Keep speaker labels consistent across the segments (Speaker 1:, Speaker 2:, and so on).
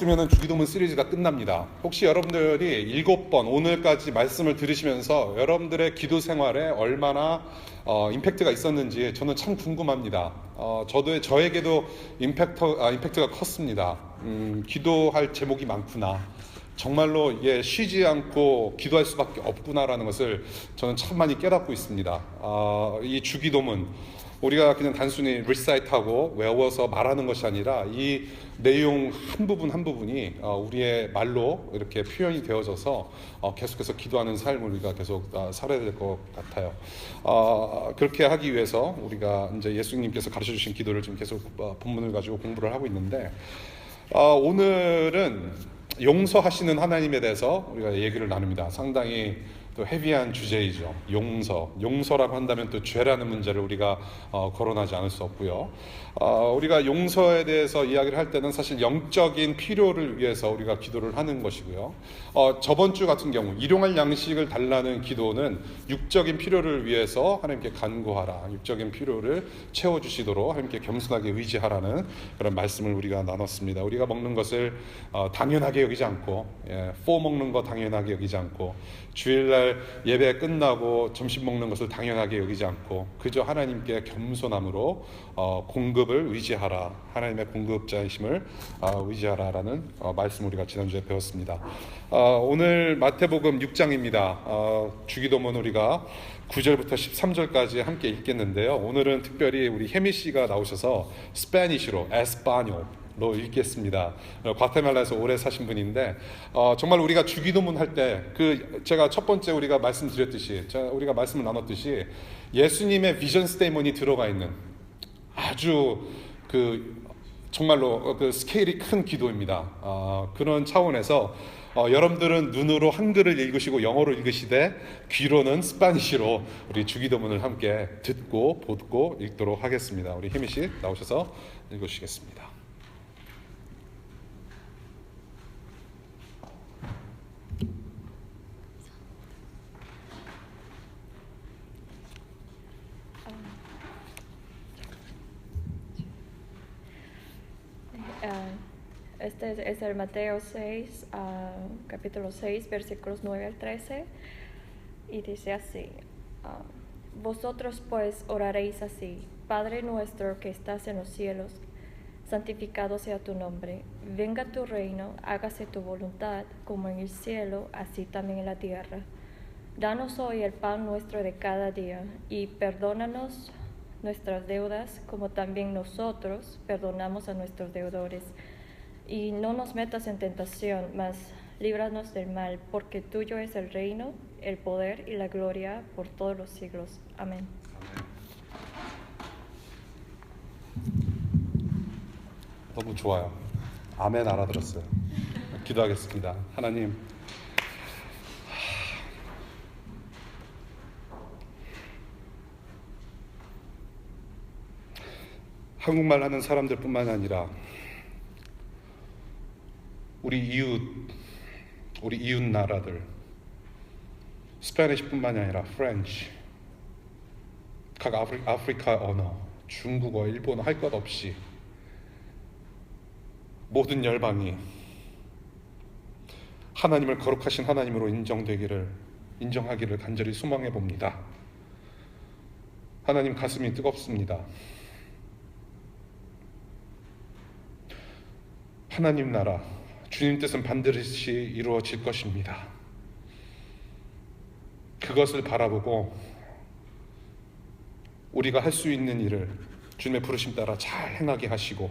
Speaker 1: 주면은 주기도문 시리즈가 끝납니다. 혹시 여러분들이 7번 오늘까지 말씀을 들으시면서 여러분들의 기도 생활에 얼마나 임팩트가 있었는지 저는 참 궁금합니다. 저에게도 임팩트가 컸습니다. 기도할 제목이 많구나. 정말로 쉬지 않고 기도할 수밖에 없구나라는 것을 저는 참 많이 깨닫고 있습니다. 이 주기도문 우리가 그냥 단순히 리사이트하고 외워서 말하는 것이 아니라 이 내용 한 부분 한 부분이 우리의 말로 이렇게 표현이 되어져서 계속해서 기도하는 삶을 우리가 계속 살아야 될 것 같아요. 그렇게 하기 위해서 우리가 이제 예수님께서 가르쳐 주신 기도를 지금 계속 본문을 가지고 공부를 하고 있는데 오늘은 용서하시는 하나님에 대해서 우리가 얘기를 나눕니다. 상당히 또 헤비한 주제이죠. 용서라고 한다면 또 죄라는 문제를 우리가 거론하지 않을 수 없고요. 우리가 용서에 대해서 이야기를 할 때는 사실 영적인 필요를 위해서 우리가 기도를 하는 것이고요. 저번 주 같은 경우 일용할 양식을 달라는 기도는 육적인 필요를 위해서 하나님께 간구하라, 육적인 필요를 채워주시도록 하나님께 겸손하게 의지하라는 그런 말씀을 우리가 나눴습니다. 우리가 먹는 것을 당연하게 여기지 않고 먹는 거 당연하게 여기지 않고 주일날 예배 끝나고 점심 먹는 것을 당연하게 여기지 않고 그저 하나님께 겸손함으로 공급을 의지하라, 하나님의 공급자이심을 의지하라라는 말씀을 우리가 지난주에 배웠습니다. 오늘 마태복음 6장입니다. 주기도문 우리가 9절부터 13절까지 함께 읽겠는데요. 오늘은 특별히 우리 혜미 씨가 나오셔서 스페니쉬로 에스파뇰로 읽겠습니다. 과테말라에서 오래 사신 분인데 정말 우리가 주기도문 할 때 제가 첫 번째 우리가 말씀드렸듯이 우리가 말씀을 나눴듯이 예수님의 비전 스테이먼이 들어가 있는 아주 정말로 스케일이 큰 기도입니다. 그런 차원에서 여러분들은 눈으로 한글을 읽으시고 영어로 읽으시되 귀로는 스파니쉬로 우리 주기도문을 함께 듣고 보고 읽도록 하겠습니다. 우리 혜미 씨 나오셔서 읽으시겠습니다.
Speaker 2: Este es el Mateo 6, capítulo 6, versículos 9 al 13, y dice así: Vosotros pues oraréis así: Padre nuestro que estás en los cielos, santificado sea tu nombre, venga tu reino, hágase tu voluntad, como en el cielo, así también en la tierra. Danos hoy el pan nuestro de cada día, y perdónanos nuestras deudas, como también nosotros perdonamos a nuestros deudores. Y no nos metas en tentación, mas líbranos del mal, porque tuyo es el reino, el poder y la gloria por todos los siglos. Amén.
Speaker 1: 너무 좋아요. 아멘 알아들었어요. 기도하겠습니다. 하나님, 한국말 하는 사람들뿐만 아니라 우리 이웃 나라들, 스페니쉬뿐만이 아니라 프렌치, 각 아프리카 언어, 중국어, 일본어 할 것 없이 모든 열방이 하나님을 거룩하신 하나님으로 인정하기를 간절히 소망해 봅니다. 하나님, 가슴이 뜨겁습니다. 하나님 나라, 주님 뜻은 반드시 이루어질 것입니다. 그것을 바라보고 우리가 할 수 있는 일을 주님의 부르심 따라 잘 행하게 하시고,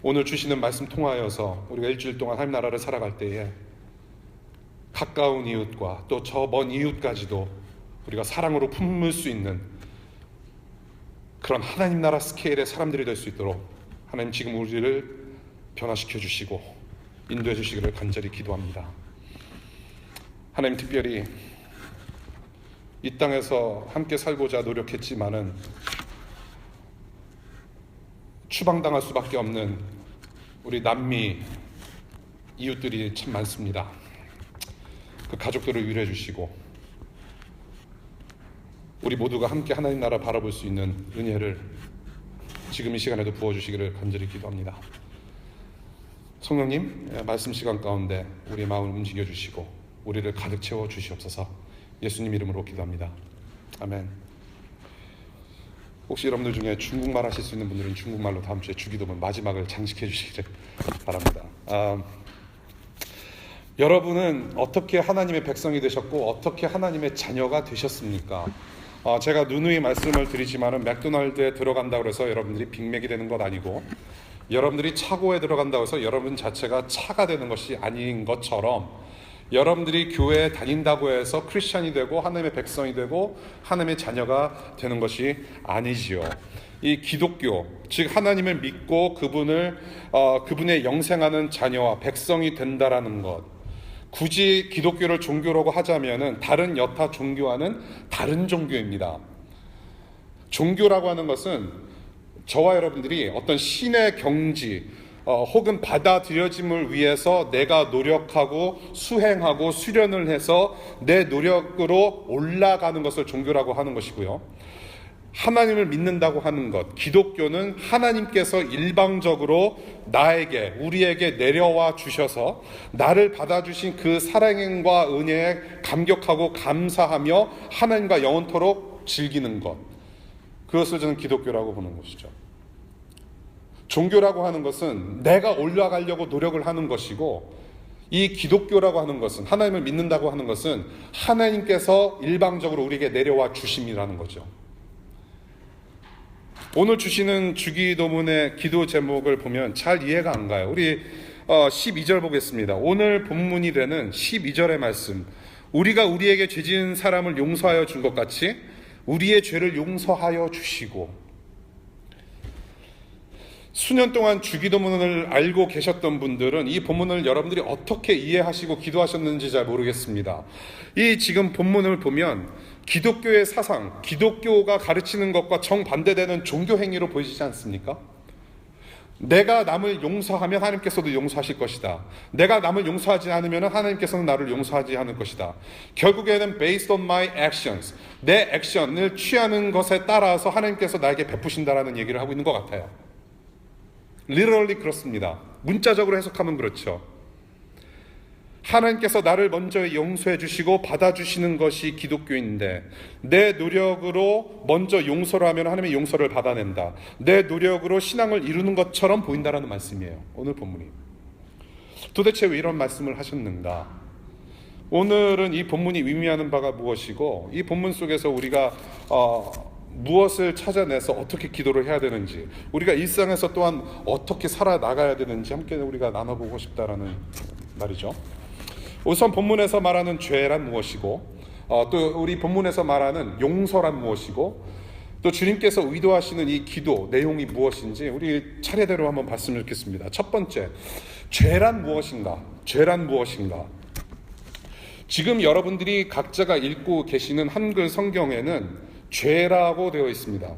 Speaker 1: 오늘 주시는 말씀 통하여서 우리가 일주일 동안 하나님 나라를 살아갈 때에 가까운 이웃과 또 저 먼 이웃까지도 우리가 사랑으로 품을 수 있는 그런 하나님 나라 스케일의 사람들이 될 수 있도록 하나님 지금 우리를 변화시켜 주시고 인도해 주시기를 간절히 기도합니다. 하나님, 특별히 이 땅에서 함께 살고자 노력했지만은 추방당할 수밖에 없는 우리 남미 이웃들이 참 많습니다. 그 가족들을 위로해 주시고 우리 모두가 함께 하나님 나라 바라볼 수 있는 은혜를 지금 이 시간에도 부어주시기를 간절히 기도합니다. 성령님, 말씀 시간 가운데 우리의 마음을 움직여 주시고 우리를 가득 채워 주시옵소서. 예수님 이름으로 기도합니다. 아멘. 혹시 여러분들 중에 중국말 하실 수 있는 분들은 중국말로 다음 주에 주기도문 마지막을 장식해 주시기를 바랍니다. 여러분은 어떻게 하나님의 백성이 되셨고 어떻게 하나님의 자녀가 되셨습니까? 제가 누누이 말씀을 드리지만은 맥도날드에 들어간다고 해서 여러분들이 빅맥이 되는 것 아니고, 여러분들이 차고에 들어간다고 해서 여러분 자체가 차가 되는 것이 아닌 것처럼, 여러분들이 교회에 다닌다고 해서 크리스천이 되고 하나님의 백성이 되고 하나님의 자녀가 되는 것이 아니지요. 이 기독교, 즉 하나님을 믿고 그분의 영생하는 자녀와 백성이 된다라는 것, 굳이 기독교를 종교라고 하자면은 다른 여타 종교와는 다른 종교입니다. 종교라고 하는 것은 저와 여러분들이 어떤 신의 경지 혹은 받아들여짐을 위해서 내가 노력하고 수행하고 수련을 해서 내 노력으로 올라가는 것을 종교라고 하는 것이고요. 하나님을 믿는다고 하는 것, 기독교는 하나님께서 일방적으로 우리에게 내려와 주셔서 나를 받아주신 그 사랑과 은혜에 감격하고 감사하며 하나님과 영원토록 즐기는 것, 그것을 저는 기독교라고 보는 것이죠. 종교라고 하는 것은 내가 올라가려고 노력을 하는 것이고, 이 기독교라고 하는 것은, 하나님을 믿는다고 하는 것은 하나님께서 일방적으로 우리에게 내려와 주심이라는 거죠. 오늘 주시는 주기도문의 기도 제목을 보면 잘 이해가 안 가요. 우리 12절 보겠습니다. 오늘 본문이 되는 12절의 말씀, 우리가 우리에게 죄 지은 사람을 용서하여 준 것 같이 우리의 죄를 용서하여 주시고. 수년 동안 주기도문을 알고 계셨던 분들은 이 본문을 여러분들이 어떻게 이해하시고 기도하셨는지 잘 모르겠습니다. 이 지금 본문을 보면 기독교의 사상, 기독교가 가르치는 것과 정반대되는 종교 행위로 보이지 않습니까? 내가 남을 용서하면 하나님께서도 용서하실 것이다. 내가 남을 용서하지 않으면 하나님께서는 나를 용서하지 않을 것이다. 결국에는 based on my actions, 내 액션을 취하는 것에 따라서 하나님께서 나에게 베푸신다라는 얘기를 하고 있는 것 같아요. literally 그렇습니다. 문자적으로 해석하면 그렇죠. 하나님께서 나를 먼저 용서해 주시고 받아주시는 것이 기독교인데, 내 노력으로 먼저 용서를 하면 하나님의 용서를 받아낸다. 내 노력으로 신앙을 이루는 것처럼 보인다라는 말씀이에요. 오늘 본문이. 도대체 왜 이런 말씀을 하셨는가? 오늘은 이 본문이 의미하는 바가 무엇이고, 이 본문 속에서 우리가 무엇을 찾아내서 어떻게 기도를 해야 되는지, 우리가 일상에서 또한 어떻게 살아나가야 되는지 함께 우리가 나눠보고 싶다라는 말이죠. 우선 본문에서 말하는 죄란 무엇이고, 또 우리 본문에서 말하는 용서란 무엇이고, 또 주님께서 의도하시는 이 기도 내용이 무엇인지 우리 차례대로 한번 봤으면 좋겠습니다. 첫 번째, 죄란 무엇인가? 죄란 무엇인가? 지금 여러분들이 각자가 읽고 계시는 한글 성경에는 죄라고 되어 있습니다.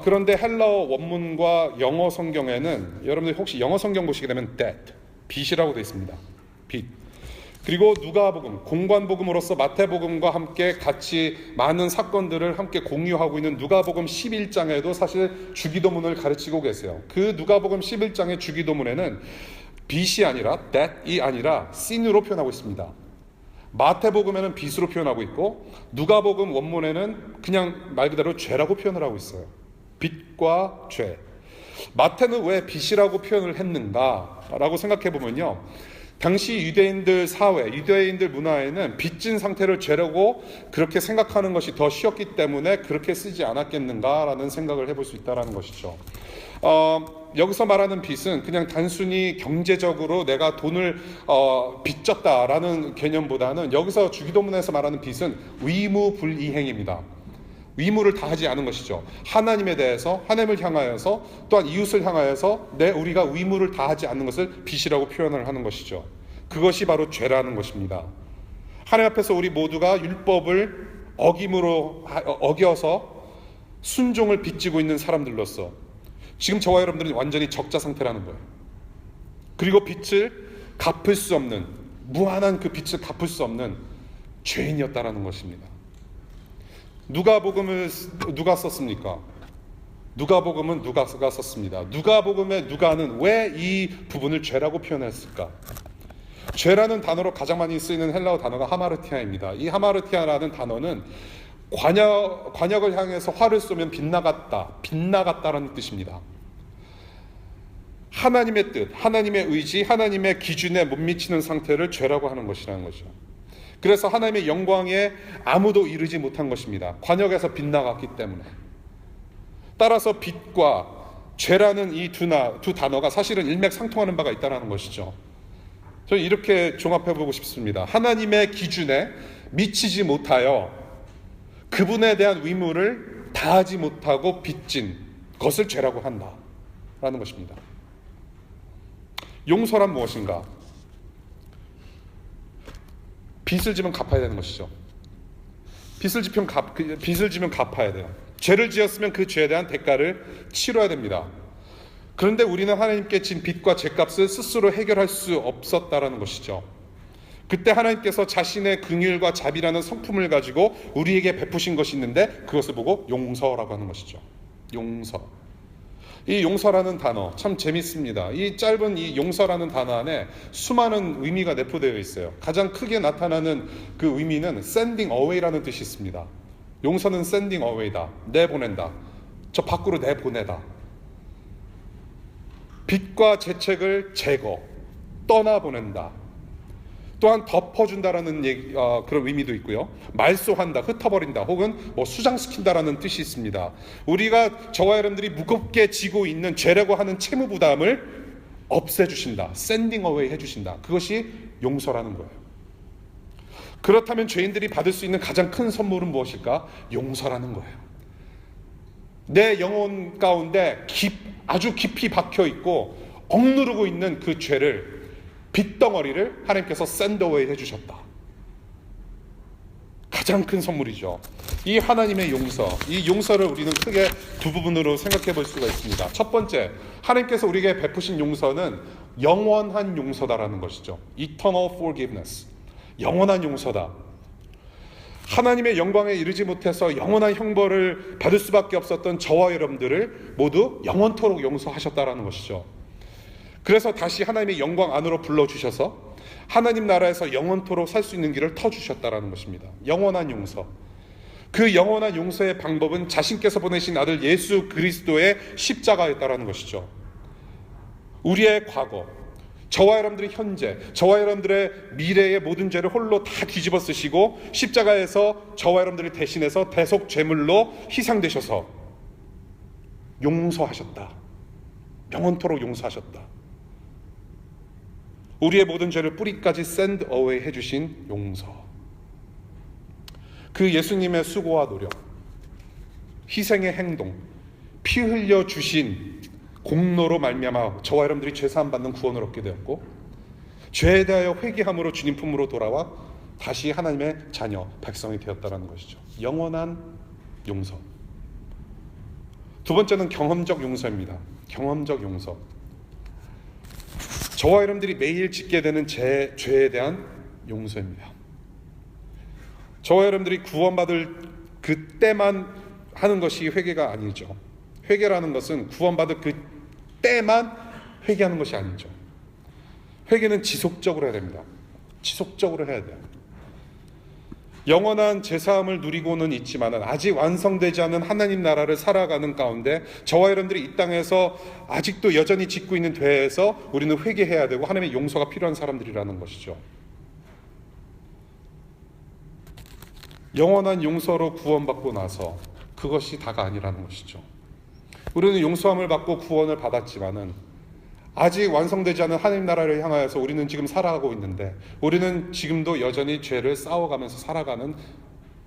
Speaker 1: 그런데 헬라어 원문과 영어 성경에는, 여러분들이 혹시 영어 성경 보시게 되면 debt, 빚이라고 되어 있습니다. 빚. 그리고 누가복음, 공관복음으로서 마태복음과 함께 같이 많은 사건들을 함께 공유하고 있는 누가복음 11장에도 사실 주기도문을 가르치고 계세요. 그 누가복음 11장의 주기도문에는 빚이 아니라 debt이 아니라 sin으로 표현하고 있습니다. 마태복음에는 빚으로 표현하고 있고, 누가복음 원문에는 그냥 말 그대로 죄라고 표현을 하고 있어요. 빚과 죄. 마태는 왜 빚이라고 표현을 했는가라고 생각해 보면요, 당시 유대인들 사회, 유대인들 문화에는 빚진 상태를 죄라고 그렇게 생각하는 것이 더 쉬웠기 때문에 그렇게 쓰지 않았겠는가라는 생각을 해볼 수 있다는 것이죠. 여기서 말하는 빚은 그냥 단순히 경제적으로 내가 돈을 빚졌다라는 개념보다는, 여기서 주기도문에서 말하는 빚은 의무불이행입니다. 의무를 다하지 않은 것이죠. 하나님에 대해서, 하나님을 향하여서, 또한 이웃을 향하여서 우리가 의무를 다하지 않는 것을 빚이라고 표현을 하는 것이죠. 그것이 바로 죄라는 것입니다. 하나님 앞에서 우리 모두가 율법을 어겨서 순종을 빚지고 있는 사람들로서 지금 저와 여러분들은 완전히 적자 상태라는 거예요. 그리고 빚을 갚을 수 없는, 무한한 그 빚을 갚을 수 없는 죄인이었다라는 것입니다. 누가복음을 누가 썼습니까? 누가복음은 누가가 썼습니다. 누가복음의 누가는 왜 이 부분을 죄라고 표현했을까? 죄라는 단어로 가장 많이 쓰이는 헬라어 단어가 하마르티아입니다. 이 하마르티아라는 단어는 관역을 향해서 활을 쏘면 빗나갔다라는 뜻입니다. 하나님의 뜻, 하나님의 의지, 하나님의 기준에 못 미치는 상태를 죄라고 하는 것이라는 거죠. 그래서 하나님의 영광에 아무도 이르지 못한 것입니다. 관역에서 빗나갔기 때문에. 따라서 빛과 죄라는 이 두 단어가 사실은 일맥상통하는 바가 있다는 것이죠. 저는 이렇게 종합해보고 싶습니다. 하나님의 기준에 미치지 못하여 그분에 대한 의무를 다하지 못하고 빚진 것을 죄라고 한다라는 것입니다. 용서란 무엇인가? 빚을 지면 갚아야 되는 것이죠. 빚을 지면 갚아야 돼요. 죄를 지었으면 그 죄에 대한 대가를 치러야 됩니다. 그런데 우리는 하나님께 진 빚과 죄값을 스스로 해결할 수 없었다라는 것이죠. 그때 하나님께서 자신의 긍휼과 자비라는 성품을 가지고 우리에게 베푸신 것이 있는데 그것을 보고 용서라고 하는 것이죠. 용서. 이 용서라는 단어 참 재밌습니다. 이 짧은 이 용서라는 단어 안에 수많은 의미가 내포되어 있어요. 가장 크게 나타나는 그 의미는 sending away라는 뜻이 있습니다. 용서는 sending away다. 내보낸다. 저 밖으로 내보내다. 빚과 죄책을 제거, 떠나보낸다. 또한 덮어준다라는 그런 의미도 있고요. 말소한다, 흩어버린다, 혹은 수장시킨다라는 뜻이 있습니다. 우리가 저와 여러분들이 무겁게 지고 있는 죄라고 하는 채무 부담을 없애주신다, sending away 해주신다. 그것이 용서라는 거예요. 그렇다면 죄인들이 받을 수 있는 가장 큰 선물은 무엇일까? 용서라는 거예요. 내 영혼 가운데 아주 깊이 박혀 있고 억누르고 있는 그 죄를 빚덩어리를 하나님께서 샌드웨이 해주셨다. 가장 큰 선물이죠. 이 하나님의 용서, 이 용서를 우리는 크게 두 부분으로 생각해 볼 수가 있습니다. 첫 번째, 하나님께서 우리에게 베푸신 용서는 영원한 용서다라는 것이죠. Eternal forgiveness. 영원한 용서다. 하나님의 영광에 이르지 못해서 영원한 형벌을 받을 수밖에 없었던 저와 여러분들을 모두 영원토록 용서하셨다라는 것이죠. 그래서 다시 하나님의 영광 안으로 불러주셔서 하나님 나라에서 영원토록 살 수 있는 길을 터주셨다라는 것입니다. 영원한 용서. 그 영원한 용서의 방법은 자신께서 보내신 아들 예수 그리스도의 십자가였다라는 것이죠. 우리의 과거, 저와 여러분들의 현재, 저와 여러분들의 미래의 모든 죄를 홀로 다 뒤집어 쓰시고 십자가에서 저와 여러분들을 대신해서 대속 제물로 희생되셔서 용서하셨다. 영원토록 용서하셨다. 우리의 모든 죄를 뿌리까지 send away 해주신 용서. 그 예수님의 수고와 노력, 희생의 행동, 피 흘려 주신 공로로 말미암아 저와 여러분들이 죄사함 받는 구원을 얻게 되었고, 죄에 대하여 회개함으로 주님 품으로 돌아와 다시 하나님의 자녀, 백성이 되었다는 것이죠. 영원한 용서. 두 번째는 경험적 용서입니다. 경험적 용서. 저와 여러분들이 매일 짓게 되는 죄에 대한 용서입니다. 저와 여러분들이 구원받을 그때만 하는 것이 회개가 아니죠. 회개라는 것은 구원받을 그때만 회개하는 것이 아니죠. 회개는 지속적으로 해야 됩니다. 지속적으로 해야 돼요. 영원한 제사함을 누리고는 있지만 아직 완성되지 않은 하나님 나라를 살아가는 가운데 저와 여러분들이 이 땅에서 아직도 여전히 짓고 있는 죄에서 우리는 회개해야 되고 하나님의 용서가 필요한 사람들이라는 것이죠. 영원한 용서로 구원받고 나서 그것이 다가 아니라는 것이죠. 우리는 용서함을 받고 구원을 받았지만은 아직 완성되지 않은 하나님 나라를 향하여서 우리는 지금 살아가고 있는데 우리는 지금도 여전히 죄를 싸워가면서 살아가는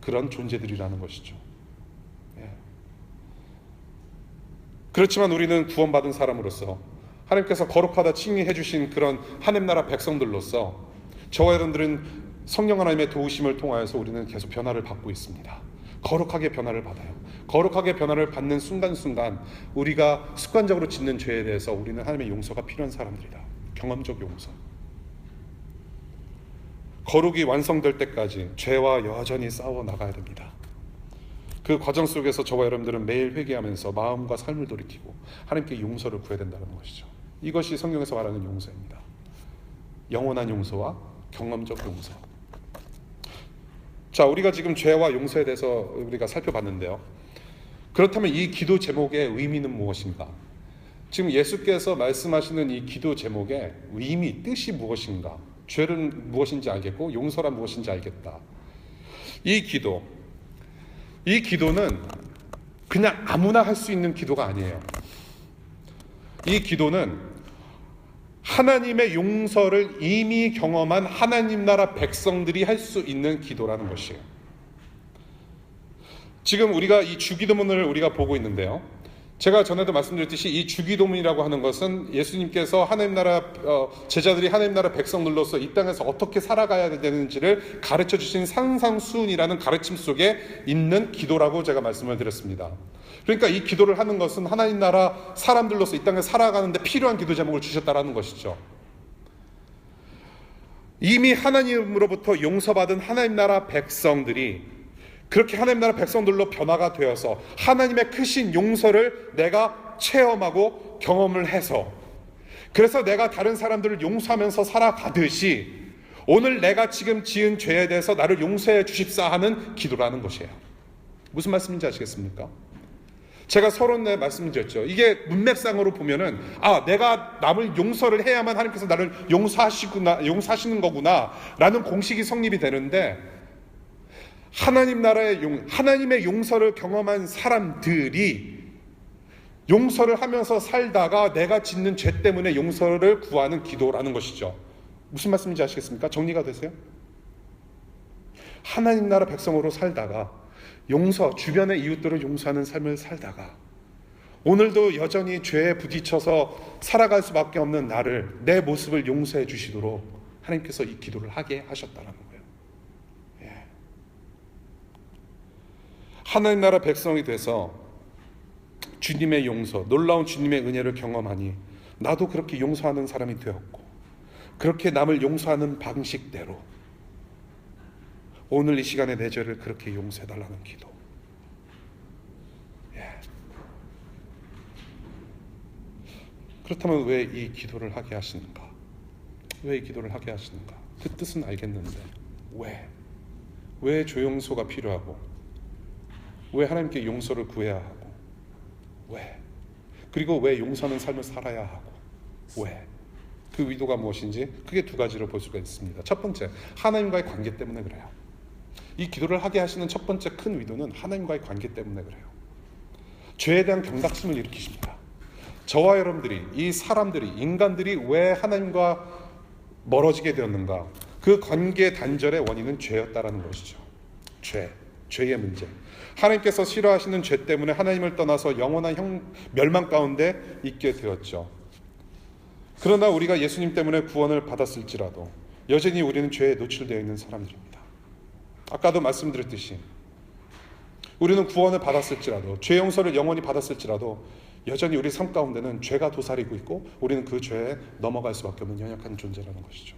Speaker 1: 그런 존재들이라는 것이죠. 그렇지만 우리는 구원받은 사람으로서 하나님께서 거룩하다 칭의해 주신 그런 하나님 나라 백성들로서 저와 여러분들은 성령 하나님의 도우심을 통하여서 우리는 계속 변화를 받고 있습니다. 거룩하게 변화를 받아요. 거룩하게 변화를 받는 순간순간 우리가 습관적으로 짓는 죄에 대해서 우리는 하나님의 용서가 필요한 사람들이다. 경험적 용서. 거룩이 완성될 때까지 죄와 여전히 싸워 나가야 됩니다. 그 과정 속에서 저와 여러분들은 매일 회개하면서 마음과 삶을 돌이키고 하나님께 용서를 구해야 된다는 것이죠. 이것이 성경에서 말하는 용서입니다. 영원한 용서와 경험적 용서. 자, 우리가 지금 죄와 용서에 대해서 우리가 살펴봤는데요. 그렇다면 이 기도 제목의 의미는 무엇인가? 지금 예수께서 말씀하시는 이 기도 제목의 의미, 뜻이 무엇인가? 죄는 무엇인지 알겠고 용서란 무엇인지 알겠다. 이 기도는 그냥 아무나 할 수 있는 기도가 아니에요. 이 기도는 하나님의 용서를 이미 경험한 하나님 나라 백성들이 할 수 있는 기도라는 것이에요. 지금 우리가 이 주기도문을 우리가 보고 있는데요. 제가 전에도 말씀드렸듯이 이 주기도문이라고 하는 것은 예수님께서 하나님 나라 제자들이 하나님 나라 백성들로서 이 땅에서 어떻게 살아가야 되는지를 가르쳐 주신 산상수훈이라는 가르침 속에 있는 기도라고 제가 말씀을 드렸습니다. 그러니까 이 기도를 하는 것은 하나님 나라 사람들로서 이 땅에 살아가는데 필요한 기도 제목을 주셨다라는 것이죠. 이미 하나님으로부터 용서받은 하나님 나라 백성들이 그렇게 하나님 나라 백성들로 변화가 되어서 하나님의 크신 용서를 내가 체험하고 경험을 해서, 그래서 내가 다른 사람들을 용서하면서 살아가듯이 오늘 내가 지금 지은 죄에 대해서 나를 용서해 주십사 하는 기도라는 것이에요. 무슨 말씀인지 아시겠습니까? 제가 서론에 말씀드렸죠. 이게 문맥상으로 보면은 내가 남을 용서를 해야만 하나님께서 나를 용서하시는 거구나 라는 공식이 성립이 되는데, 하나님의 용서를 경험한 사람들이 용서를 하면서 살다가 내가 짓는 죄 때문에 용서를 구하는 기도라는 것이죠. 무슨 말씀인지 아시겠습니까? 정리가 되세요? 하나님 나라 백성으로 살다가 주변의 이웃들을 용서하는 삶을 살다가 오늘도 여전히 죄에 부딪혀서 살아갈 수밖에 없는 나를, 내 모습을 용서해 주시도록 하나님께서 이 기도를 하게 하셨다는 거예요. 하나님 나라 백성이 돼서 주님의 용서, 놀라운 주님의 은혜를 경험하니 나도 그렇게 용서하는 사람이 되었고, 그렇게 남을 용서하는 방식대로 오늘 이 시간에 내 죄를 그렇게 용서해달라는 기도. 그렇다면 왜 이 기도를 하게 하시는가? 왜 이 기도를 하게 하시는가? 그 뜻은 알겠는데 왜 조용소가 필요하고, 왜 하나님께 용서를 구해야 하고, 그리고 왜 용서하는 삶을 살아야 하고, 그 의도가 무엇인지 크게 두 가지로 볼 수가 있습니다. 첫 번째, 하나님과의 관계 때문에 그래요. 이 기도를 하게 하시는 첫 번째 큰 의도는 하나님과의 관계 때문에 그래요. 죄에 대한 경각심을 일으키십니다. 저와 여러분들이, 이 사람들이, 인간들이 왜 하나님과 멀어지게 되었는가? 그 관계 단절의 원인은 죄였다라는 것이죠. 죄의 문제. 하나님께서 싫어하시는 죄 때문에 하나님을 떠나서 영원한 멸망 가운데 있게 되었죠. 그러나 우리가 예수님 때문에 구원을 받았을지라도 여전히 우리는 죄에 노출되어 있는 사람들입니다. 아까도 말씀드렸듯이 우리는 구원을 받았을지라도, 죄 용서를 영원히 받았을지라도 여전히 우리 삶 가운데는 죄가 도사리고 있고 우리는 그 죄에 넘어갈 수밖에 없는 연약한 존재라는 것이죠.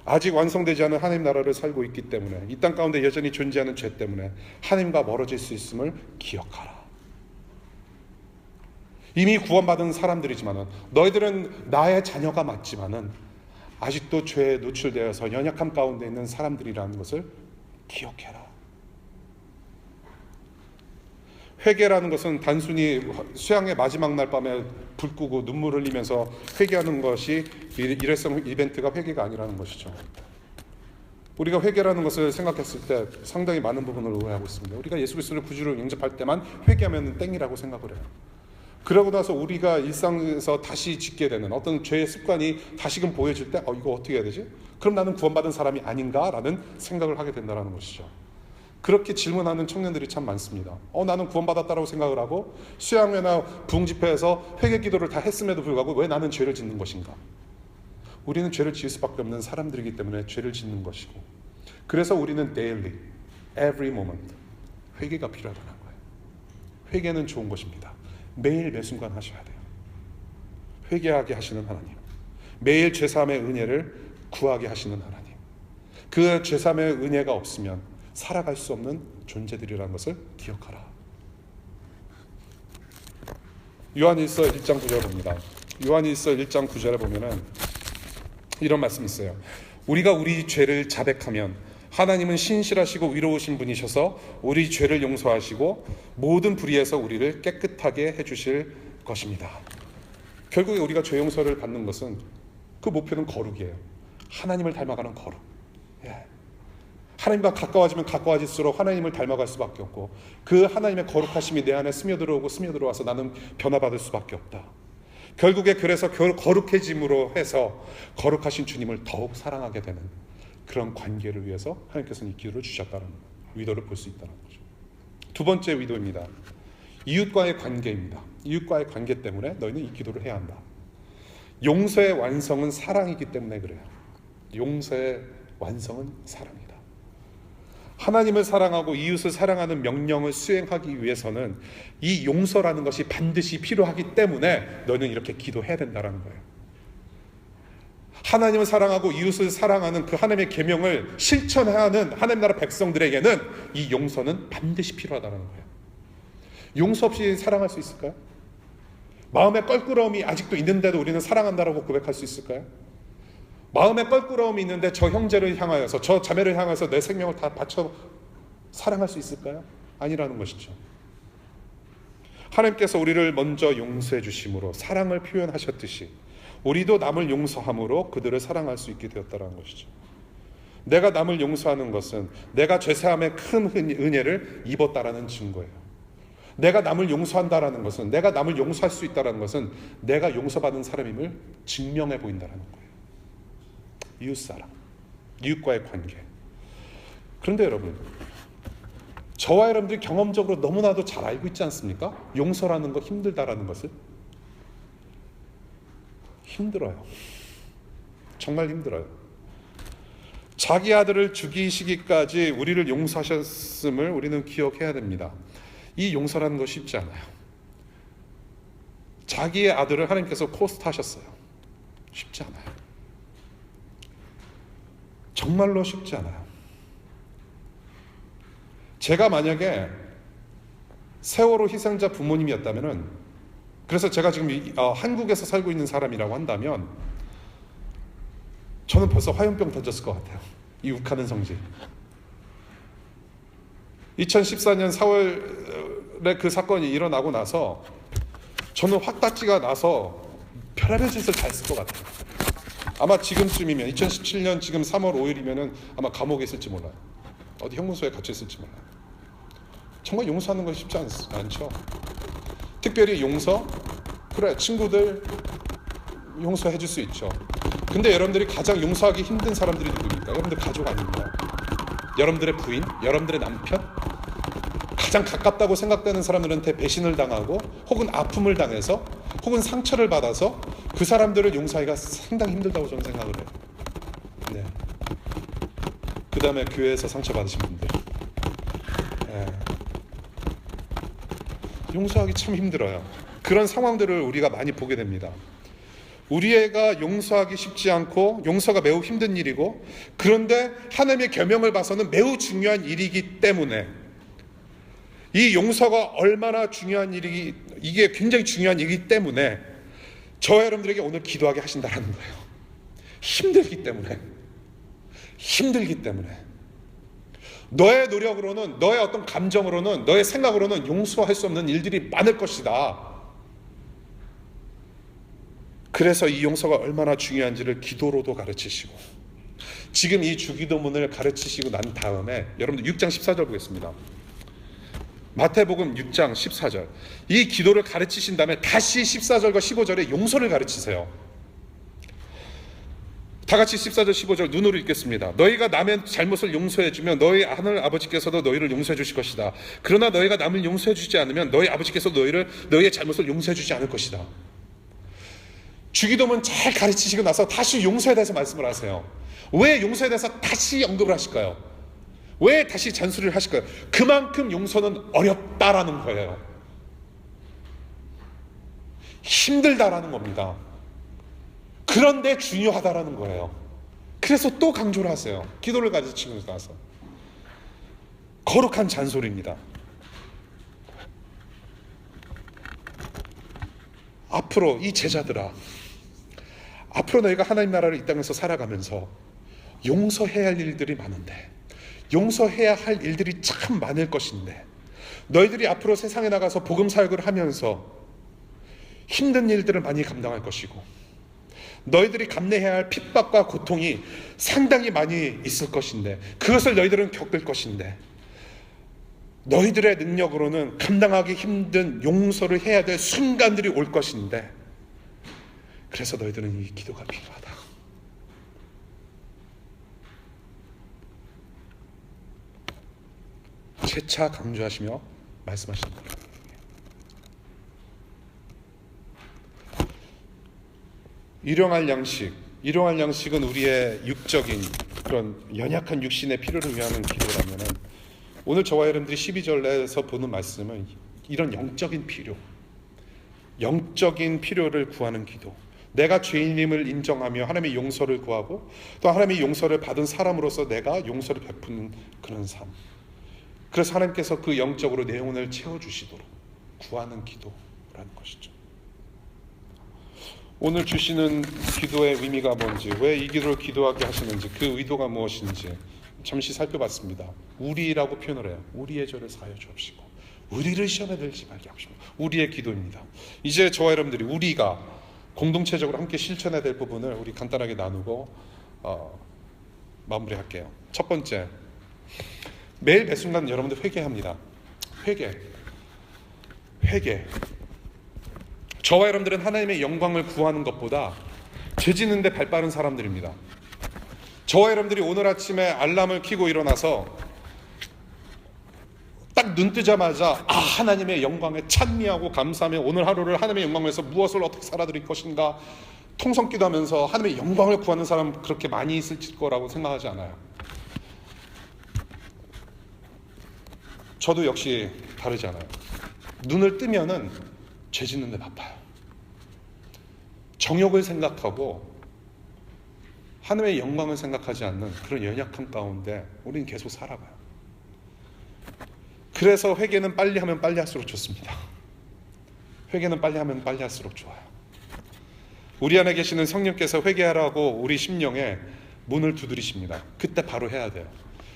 Speaker 1: 아직 완성되지 않은 하나님 나라를 살고 있기 때문에, 이 땅 가운데 여전히 존재하는 죄 때문에 하나님과 멀어질 수 있음을 기억하라. 이미 구원받은 사람들이지만은, 너희들은 나의 자녀가 맞지만은 아직도 죄에 노출되어서 연약함 가운데 있는 사람들이라는 것을 기억해라. 회개라는 것은 단순히 수양의 마지막 날 밤에 불 끄고 눈물 흘리면서 회개하는 것이 일회성 이벤트가 회개가 아니라는 것이죠. 우리가 회개라는 것을 생각했을 때 상당히 많은 부분을 오해하고 있습니다. 우리가 예수 그리스도를 구주로 영접할 때만 회개하면 땡이라고 생각을 해요. 그러고 나서 우리가 일상에서 다시 짓게 되는 어떤 죄의 습관이 다시금 보여질 때 이거 어떻게 해야 되지? 그럼 나는 구원받은 사람이 아닌가라는 생각을 하게 된다는 것이죠. 그렇게 질문하는 청년들이 참 많습니다. 나는 구원받았다라고 생각을 하고 수양회나 부흥집회에서 회개 기도를 다 했음에도 불구하고 왜 나는 죄를 짓는 것인가? 우리는 죄를 지을 수밖에 없는 사람들이기 때문에 죄를 짓는 것이고, 그래서 우리는 daily, every moment 회개가 필요하다는 거예요. 회개는 좋은 것입니다. 매일 매 순간 하셔야 돼요. 회개하게 하시는 하나님, 매일 죄사함의 은혜를 구하게 하시는 하나님, 그 죄사함의 은혜가 없으면 살아갈 수 없는 존재들이라는 것을 기억하라. 요한일서 1장 9절을 봅니다. 요한일서 1장 9절에 보면은 이런 말씀이 있어요. 우리가 우리 죄를 자백하면 하나님은 신실하시고 위로우신 분이셔서 우리 죄를 용서하시고 모든 불의에서 우리를 깨끗하게 해주실 것입니다. 결국에 우리가 죄 용서를 받는 것은 그 목표는 거룩이에요. 하나님을 닮아가는 거룩. 하나님과 가까워지면 가까워질수록 하나님을 닮아갈 수밖에 없고, 그 하나님의 거룩하심이 내 안에 스며들어오고 스며들어와서 나는 변화받을 수밖에 없다. 결국에 그래서 거룩해짐으로 해서 거룩하신 주님을 더욱 사랑하게 되는 그런 관계를 위해서 하나님께서는 이 기도를 주셨다는 의도를 볼 수 있다는 거죠. 두 번째 의도입니다. 이웃과의 관계입니다. 이웃과의 관계 때문에 너희는 이 기도를 해야 한다. 용서의 완성은 사랑이기 때문에 그래요. 용서의 완성은 사랑이다. 하나님을 사랑하고 이웃을 사랑하는 명령을 수행하기 위해서는 이 용서라는 것이 반드시 필요하기 때문에 너희는 이렇게 기도해야 된다는 거예요. 하나님을 사랑하고 이웃을 사랑하는 그 하나님의 계명을 실천해야 하는 하나님 나라 백성들에게는 이 용서는 반드시 필요하다는 거예요. 용서 없이 사랑할 수 있을까요? 마음의 껄끄러움이 아직도 있는데도 우리는 사랑한다라고 고백할 수 있을까요? 마음의 껄끄러움이 있는데 저 형제를 향하여서, 저 자매를 향해서 내 생명을 다 바쳐 사랑할 수 있을까요? 아니라는 것이죠. 하나님께서 우리를 먼저 용서해 주심으로 사랑을 표현하셨듯이 우리도 남을 용서함으로 그들을 사랑할 수 있게 되었다는 것이죠. 내가 남을 용서하는 것은 내가 죄사함의 큰 은혜를 입었다라는 증거예요. 내가 남을 용서한다라는 것은, 내가 남을 용서할 수 있다라는 것은 내가 용서받은 사람임을 증명해 보인다라는 거예요. 이웃사랑, 이웃과의 관계. 그런데 여러분, 저와 여러분들이 경험적으로 너무나도 잘 알고 있지 않습니까? 용서라는 거 힘들다라는 것을. 힘들어요. 정말 힘들어요. 자기 아들을 죽이시기까지 우리를 용서하셨음을 우리는 기억해야 됩니다. 이 용서라는 거 쉽지 않아요. 자기의 아들을 하나님께서 코스트하셨어요. 쉽지 않아요. 정말로 쉽지 않아요. 제가 만약에 세월호 희생자 부모님이었다면은, 그래서 제가 지금 한국에서 살고 있는 사람이라고 한다면 저는 벌써 화염병 던졌을 것 같아요. 이 욱하는 성질. 2014년 4월에 그 사건이 일어나고 나서 저는 확다찌가 나서 별의별 짓을 다 했을 것 같아요. 아마 지금쯤이면 2017년 지금 3월 5일이면은 아마 감옥에 있을지 몰라요. 어디 형무소에 갇혀 있을지 몰라요. 정말 용서하는 건 쉽지 않죠. 특별히 용서, 그래 친구들 용서해 줄 수 있죠. 근데 여러분들이 가장 용서하기 힘든 사람들이 누구입니까? 여러분들 가족 아닙니다. 여러분들의 부인, 여러분들의 남편, 가장 가깝다고 생각되는 사람들한테 배신을 당하고 혹은 아픔을 당해서 혹은 상처를 받아서 그 사람들을 용서하기가 상당히 힘들다고 저는 생각을 해요. 네. 그 다음에 교회에서 상처받으신 분들, 네. 용서하기 참 힘들어요. 그런 상황들을 우리가 많이 보게 됩니다. 우리가 용서하기 쉽지 않고 용서가 매우 힘든 일이고, 그런데 하나님의 계명을 봐서는 매우 중요한 일이기 때문에, 이 용서가 얼마나 중요한 일이기, 이게 굉장히 중요한 일이기 때문에 저와 여러분들에게 오늘 기도하게 하신다는 거예요. 힘들기 때문에. 너의 노력으로는, 너의 어떤 감정으로는, 너의 생각으로는 용서할 수 없는 일들이 많을 것이다. 그래서 이 용서가 얼마나 중요한지를 기도로도 가르치시고, 지금 이 주기도문을 가르치시고 난 다음에 여러분들 6장 14절 보겠습니다. 마태복음 6장 14절. 이 기도를 가르치신 다음에 다시 14절과 15절에 용서를 가르치세요. 다 같이 14절 15절 눈으로 읽겠습니다. 너희가 남의 잘못을 용서해주면 너희 하늘 아버지께서도 너희를 용서해 주실 것이다. 그러나 너희가 남을 용서해 주지 않으면 너희 아버지께서도 너희의 잘못을 용서해 주지 않을 것이다. 주기도문 잘 가르치시고 나서 다시 용서에 대해서 말씀을 하세요. 왜 용서에 대해서 다시 언급을 하실까요? 왜 다시 잔소리를 하실까요? 그만큼 용서는 어렵다라는 거예요. 힘들다라는 겁니다. 그런데 중요하다라는 거예요. 그래서 또 강조를 하세요. 기도를 가르치고 나서. 거룩한 잔소리입니다. 앞으로 이 제자들아, 앞으로 너희가 하나님 나라를 이 땅에서 살아가면서 용서해야 할 일들이 많은데, 용서해야 할 일들이 참 많을 것인데, 너희들이 앞으로 세상에 나가서 복음 사역을 하면서 힘든 일들을 많이 감당할 것이고, 너희들이 감내해야 할 핍박과 고통이 상당히 많이 있을 것인데, 그것을 너희들은 겪을 것인데, 너희들의 능력으로는 감당하기 힘든 용서를 해야 될 순간들이 올 것인데, 그래서 너희들은 이 기도가 필요하다. 재차 강조하시며 말씀하시는 거예요. 일용할 양식은 우리의 육적인 그런 연약한 육신의 필요를 위한 기도라면은, 오늘 저와 여러분들이 12절에서 보는 말씀은 이런 영적인 필요를 구하는 기도, 내가 죄인임을 인정하며 하나님의 용서를 구하고 또 하나님의 용서를 받은 사람으로서 내가 용서를 베푸는 그런 삶, 그래서 하나님께서 그 영적으로 내 영혼을 채워주시도록 구하는 기도라는 것이죠. 오늘 주시는 기도의 의미가 뭔지, 왜 이 기도를 기도하게 하시는지, 그 의도가 무엇인지 잠시 살펴봤습니다. 우리라고 표현을 해요. 우리의 죄를 사하여 주옵시고 우리를 시험에 들지 말게 하옵시고, 우리의 기도입니다. 이제 저와 여러분들이 우리가 공동체적으로 함께 실천해야 될 부분을 우리 간단하게 나누고 마무리할게요. 첫 번째, 매일 매 순간 여러분들 회개합니다. 회개. 저와 여러분들은 하나님의 영광을 구하는 것보다 죄 짓는 데 발 빠른 사람들입니다. 저와 여러분들이 오늘 아침에 알람을 켜고 일어나서 딱 눈 뜨자마자 하나님의 영광에 찬미하고 감사하며 오늘 하루를 하나님의 영광에서 무엇을 어떻게 살아드릴 것인가 통성기도 하면서 하나님의 영광을 구하는 사람 그렇게 많이 있을 거라고 생각하지 않아요. 저도 역시 다르지 않아요. 눈을 뜨면은 죄 짓는 데 바빠요. 정욕을 생각하고 하나님의 영광을 생각하지 않는 그런 연약한 가운데 우리는 계속 살아가요. 그래서 회개는 빨리 하면 빨리 할수록 좋습니다. 회개는 빨리 하면 빨리 할수록 좋아요. 우리 안에 계시는 성령께서 회개하라고 우리 심령에 문을 두드리십니다. 그때 바로 해야 돼요.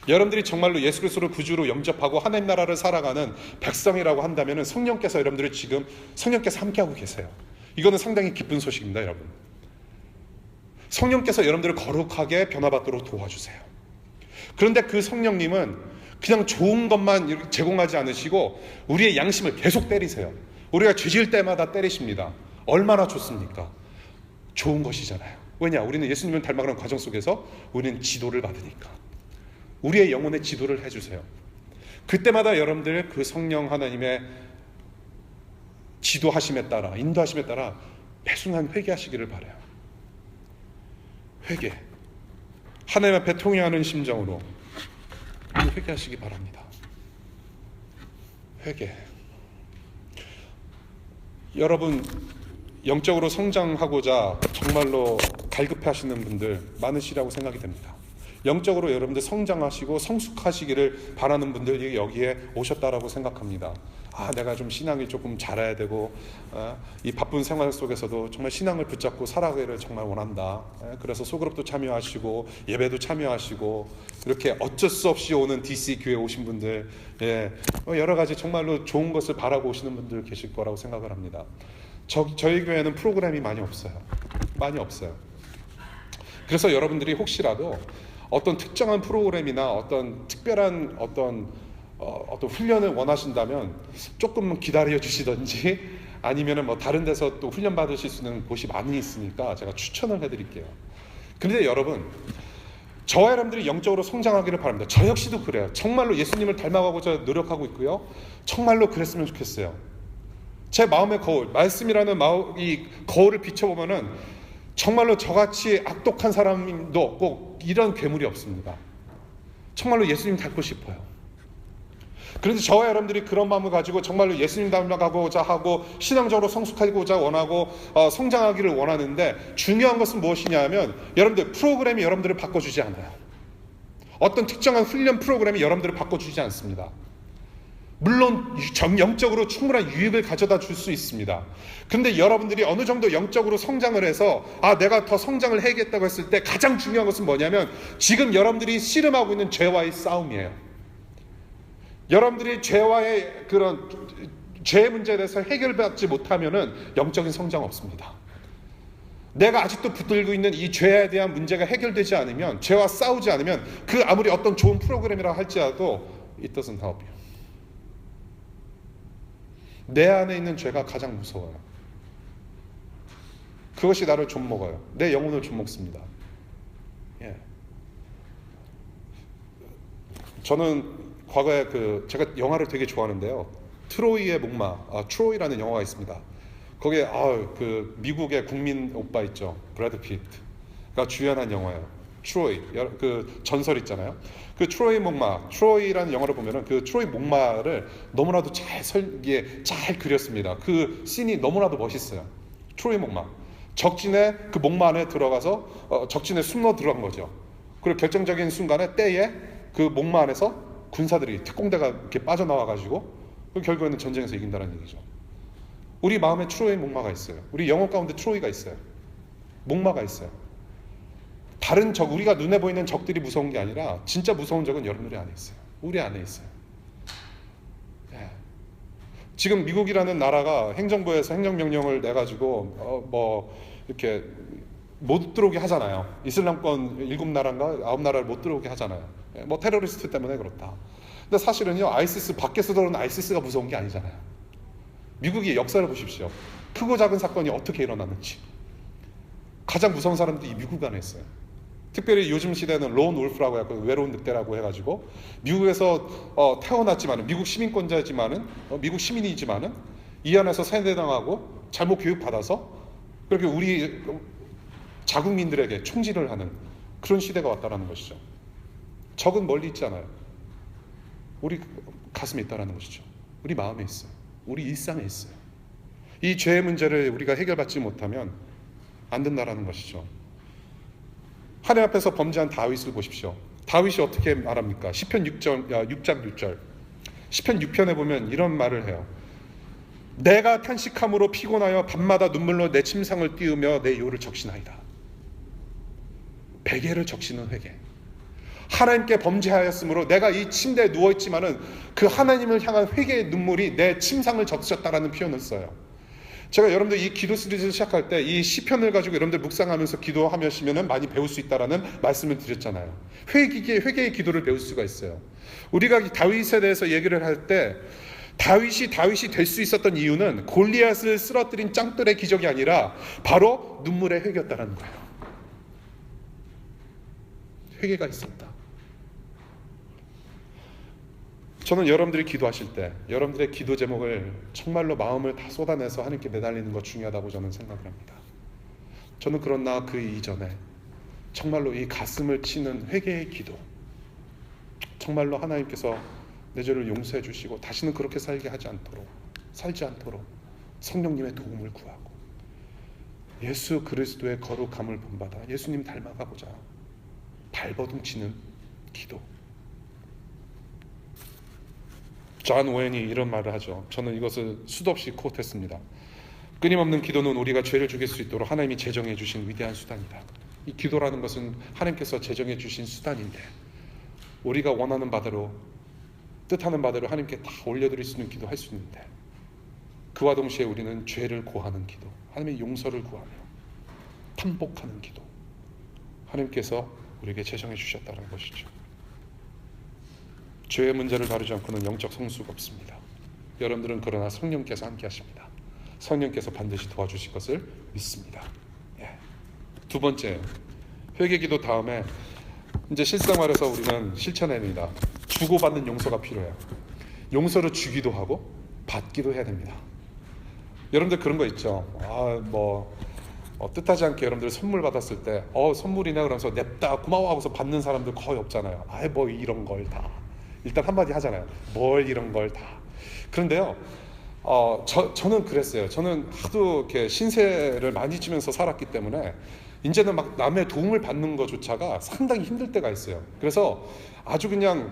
Speaker 1: 여러분들이 정말로 예수 그리스도를 구주로 영접하고 하나님 나라를 살아가는 백성이라고 한다면 성령께서 여러분들이 지금 성령께서 함께하고 계세요. 이거는 상당히 기쁜 소식입니다, 여러분. 성령께서 여러분들을 거룩하게 변화받도록 도와주세요. 그런데 그 성령님은 그냥 좋은 것만 제공하지 않으시고 우리의 양심을 계속 때리세요. 우리가 죄 지을 때마다 때리십니다. 얼마나 좋습니까? 좋은 것이잖아요. 왜냐? 우리는 예수님을 닮아가는 과정 속에서 우리는 지도를 받으니까. 우리의 영혼의 지도를 해주세요. 그때마다 여러분들 그 성령 하나님의 지도하심에 따라, 인도하심에 따라 매 순간 회개하시기를 바라요. 회개. 하나님 앞에 통회하는 심정으로 회개하시기 바랍니다. 회개. 여러분, 영적으로 성장하고자 정말로 갈급해 하시는 분들 많으시라고 생각이 됩니다. 영적으로 여러분들 성장하시고 성숙하시기를 바라는 분들이 여기에 오셨다라고 생각합니다. 내가 좀 신앙이 조금 자라야 되고 이 바쁜 생활 속에서도 정말 신앙을 붙잡고 살아가기를 정말 원한다. 그래서 소그룹도 참여하시고 예배도 참여하시고 이렇게 어쩔 수 없이 오는 DC 교회에 오신 분들, 여러 가지 정말로 좋은 것을 바라고 오시는 분들 계실 거라고 생각을 합니다. 저희 교회는 프로그램이 많이 없어요. 그래서 여러분들이 혹시라도 어떤 특정한 프로그램이나 어떤 특별한 어떤 훈련을 원하신다면 조금 기다려 주시든지 아니면은 다른 데서 또 훈련 받으실 수 있는 곳이 많이 있으니까 제가 추천을 해드릴게요. 그런데 여러분, 저와 여러분들이 영적으로 성장하기를 바랍니다. 저 역시도 그래요. 정말로 예수님을 닮아가고자 노력하고 있고요. 정말로 그랬으면 좋겠어요. 제 마음의 거울, 말씀이라는 이 거울을 비춰보면은 정말로 저같이 악독한 사람도 없고 이런 괴물이 없습니다. 정말로 예수님 닮고 싶어요. 그런데 저와 여러분들이 그런 마음을 가지고 정말로 예수님 닮아가고자 하고 신앙적으로 성숙하고자 원하고 성장하기를 원하는데, 중요한 것은 무엇이냐 하면 여러분들 프로그램이 여러분들을 바꿔주지 않아요. 어떤 특정한 훈련 프로그램이 여러분들을 바꿔주지 않습니다. 물론 영적으로 충분한 유익을 가져다 줄 수 있습니다. 그런데 여러분들이 어느 정도 영적으로 성장을 해서 내가 더 성장을 해야겠다고 했을 때 가장 중요한 것은 뭐냐면 지금 여러분들이 씨름하고 있는 죄와의 싸움이에요. 여러분들이 죄와의 그런 죄의 문제에 대해서 해결받지 못하면은 영적인 성장 없습니다. 내가 아직도 붙들고 있는 이 죄에 대한 문제가 해결되지 않으면, 죄와 싸우지 않으면 그 아무리 어떤 좋은 프로그램이라 할지라도 it doesn't help you. 내 안에 있는 죄가 가장 무서워요. 그것이 나를 좀먹어요. 내 영혼을 좀먹습니다. 예. 저는 과거에 제가 영화를 되게 좋아하는데요. 트로이의 목마, 트로이라는 영화가 있습니다. 거기에 미국의 국민 오빠 있죠, 브래드 피트가 주연한 영화예요. 트로이, 그 전설 있잖아요. 그 트로이 목마, 트로이라는 영화를 보면은 그 트로이 목마를 너무나도 잘 그렸습니다. 그 씬이 너무나도 멋있어요. 트로이 목마, 적진의 그 목마 안에 들어가서 적진에 숨어 들어간 거죠. 그리고 결정적인 순간에 때에 그 목마 안에서 군사들이, 특공대가 이렇게 빠져나와가지고 결국에는 전쟁에서 이긴다는 얘기죠. 우리 마음에 트로이 목마가 있어요. 우리 영혼 가운데 트로이가 있어요. 목마가 있어요. 다른 적, 우리가 눈에 보이는 적들이 무서운 게 아니라 진짜 무서운 적은 여러분들이 안에 있어요. 우리 안에 있어요. 예. 지금 미국이라는 나라가 행정부에서 행정명령을 내가지고 이렇게 못 들어오게 하잖아요. 이슬람권 7나라인가 9나라를 못 들어오게 하잖아요. 예. 테러리스트 때문에 그렇다. 근데 사실은요, 아이시스, 밖에서 들어오는 아이시스가 무서운 게 아니잖아요. 미국의 역사를 보십시오. 크고 작은 사건이 어떻게 일어났는지. 가장 무서운 사람들이 미국 안에 있어요. 특별히 요즘 시대는 론 울프라고 해서 외로운 늑대라고 해가지고 미국에서 태어났지만은, 미국 시민권자지만은, 미국 시민이지만은 이 안에서 세뇌당하고 잘못 교육받아서 그렇게 우리 자국민들에게 총질을 하는 그런 시대가 왔다라는 것이죠. 적은 멀리 있지 않아요. 우리 가슴에 있다라는 것이죠. 우리 마음에 있어요. 우리 일상에 있어요. 이 죄의 문제를 우리가 해결받지 못하면 안 된다라는 것이죠. 하나님 앞에서 범죄한 다윗을 보십시오. 다윗이 어떻게 말합니까? 시편 6장 6절. 시편 6편에 보면 이런 말을 해요. 내가 탄식함으로 피곤하여 밤마다 눈물로 내 침상을 띄우며 내 요를 적시나이다. 베개를 적시는 회개. 하나님께 범죄하였으므로 내가 이 침대에 누워있지만은 그 하나님을 향한 회개의 눈물이 내 침상을 적셨다라는 표현을 써요. 제가 여러분들 이 기도 시리즈를 시작할 때 이 시편을 가지고 여러분들 묵상하면서 기도하시면 많이 배울 수 있다라는 말씀을 드렸잖아요. 회개의 기도를 배울 수가 있어요. 우리가 다윗에 대해서 얘기를 할 때 다윗이 될 수 있었던 이유는 골리앗을 쓰러뜨린 짱돌의 기적이 아니라 바로 눈물의 회개였다는 거예요. 회개가 있었다. 저는 여러분들이 기도하실 때 여러분들의 기도 제목을 정말로 마음을 다 쏟아내서 하나님께 매달리는 것 중요하다고 저는 생각을 합니다. 저는 그러나 그 이전에 정말로 이 가슴을 치는 회개의 기도, 정말로 하나님께서 내 죄를 용서해 주시고 다시는 그렇게 살지 않도록 성령님의 도움을 구하고 예수 그리스도의 거룩함을 본받아 예수님 닮아가고자 발버둥치는 기도. 존 오웬이 이런 말을 하죠. 저는 이것을 수도 없이 코트했습니다. 끊임없는 기도는 우리가 죄를 죽일 수 있도록 하나님이 제정해 주신 위대한 수단이다. 이 기도라는 것은 하나님께서 제정해 주신 수단인데 우리가 원하는 바대로, 뜻하는 바대로 하나님께 다 올려드릴 수 있는 기도할 수 있는데 그와 동시에 우리는 죄를 고하는 기도, 하나님의 용서를 구하며 탄복하는 기도, 하나님께서 우리에게 제정해 주셨다는 것이죠. 죄의 문제를 다루지 않고는 영적 성수가 없습니다. 여러분들은 그러나 성령께서 함께 하십니다. 성령께서 반드시 도와주실 것을 믿습니다. 두 번째, 회개기도 다음에 이제 실생활에서 우리는 실천해냅니다. 주고받는 용서가 필요해요. 용서를 주기도 하고 받기도 해야 됩니다. 여러분들 그런 거 있죠. 뜻하지 않게 여러분들 선물 받았을 때 선물이네 그러면서 냅다 고마워 하고서 받는 사람들 거의 없잖아요. 이런 걸 다. 일단 한마디 하잖아요. 뭘 이런 걸 다. 그런데요, 저는 그랬어요. 저는 하도 이렇게 신세를 많이 지면서 살았기 때문에 이제는 막 남의 도움을 받는 것조차가 상당히 힘들 때가 있어요. 그래서 아주 그냥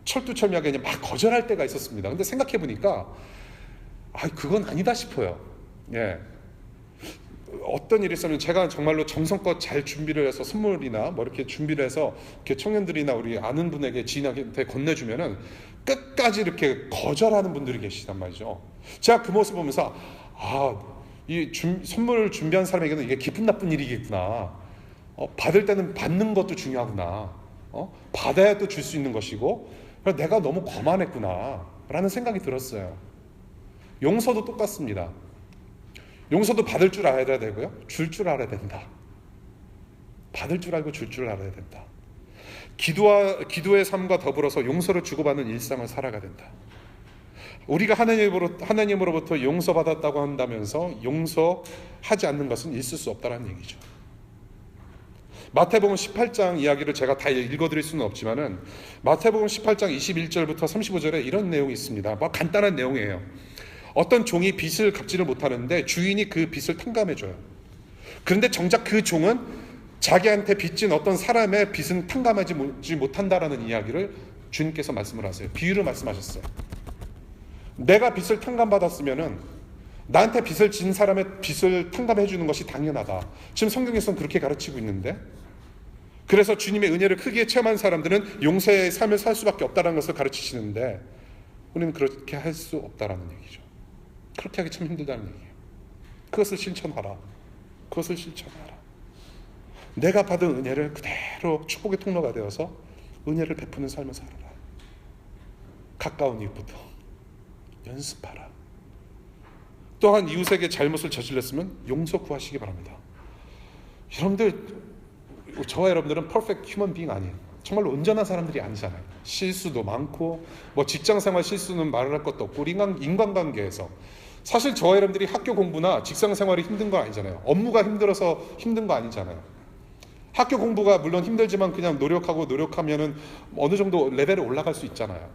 Speaker 1: 철두철미하게 그냥 막 거절할 때가 있었습니다. 근데 생각해 보니까 그건 아니다 싶어요. 예. 어떤 일이 있으면 제가 정말로 정성껏 잘 준비를 해서 선물이나 뭐 이렇게 준비를 해서 이렇게 청년들이나 우리 아는 분에게 지인한테 건네주면은 끝까지 이렇게 거절하는 분들이 계시단 말이죠. 제가 그 모습 보면서 선물을 준비한 사람에게는 이게 기쁜 나쁜 일이겠구나. 받을 때는 받는 것도 중요하구나. 받아야 또 줄 수 있는 것이고, 내가 너무 거만했구나 라는 생각이 들었어요. 용서도 똑같습니다. 용서도 받을 줄 알아야 되고요, 줄 줄 알아야 된다. 받을 줄 알고 줄 줄 알아야 된다. 기도의 삶과 더불어서 용서를 주고받는 일상을 살아가야 된다. 우리가 하나님으로부터 용서받았다고 한다면서 용서하지 않는 것은 있을 수 없다는 얘기죠. 마태복음 18장 이야기를 제가 다 읽어드릴 수는 없지만은 마태복음 18장 21절부터 35절에 이런 내용이 있습니다. 간단한 내용이에요. 어떤 종이 빚을 갚지를 못하는데 주인이 그 빚을 탕감해줘요. 그런데 정작 그 종은 자기한테 빚진 어떤 사람의 빚은 탕감하지 못한다라는 이야기를 주님께서 말씀을 하세요. 비유를 말씀하셨어요. 내가 빚을 탕감받았으면은 나한테 빚을 진 사람의 빚을 탕감해 주는 것이 당연하다. 지금 성경에서는 그렇게 가르치고 있는데, 그래서 주님의 은혜를 크게 체험한 사람들은 용서의 삶을 살 수밖에 없다는 것을 가르치시는데, 우리는 그렇게 할 수 없다라는 얘기죠. 그렇게 하기 참 힘들다는 얘기예요. 그것을 실천하라. 그것을 실천하라. 내가 받은 은혜를 그대로 축복의 통로가 되어서 은혜를 베푸는 삶을 살아라. 가까운 이웃부터 연습하라. 또한 이웃에게 잘못을 저질렀으면 용서 구하시기 바랍니다. 여러분들, 저와 여러분들은 퍼펙트 휴먼 빙 아니에요. 정말로 온전한 사람들이 아니잖아요. 실수도 많고, 직장생활 실수는 말을 할 것도 없고, 인간관계에서 사실 저와 여러분들이 학교 공부나 직장생활이 힘든 거 아니잖아요. 업무가 힘들어서 힘든 거 아니잖아요. 학교 공부가 물론 힘들지만 그냥 노력하면은 어느 정도 레벨에 올라갈 수 있잖아요.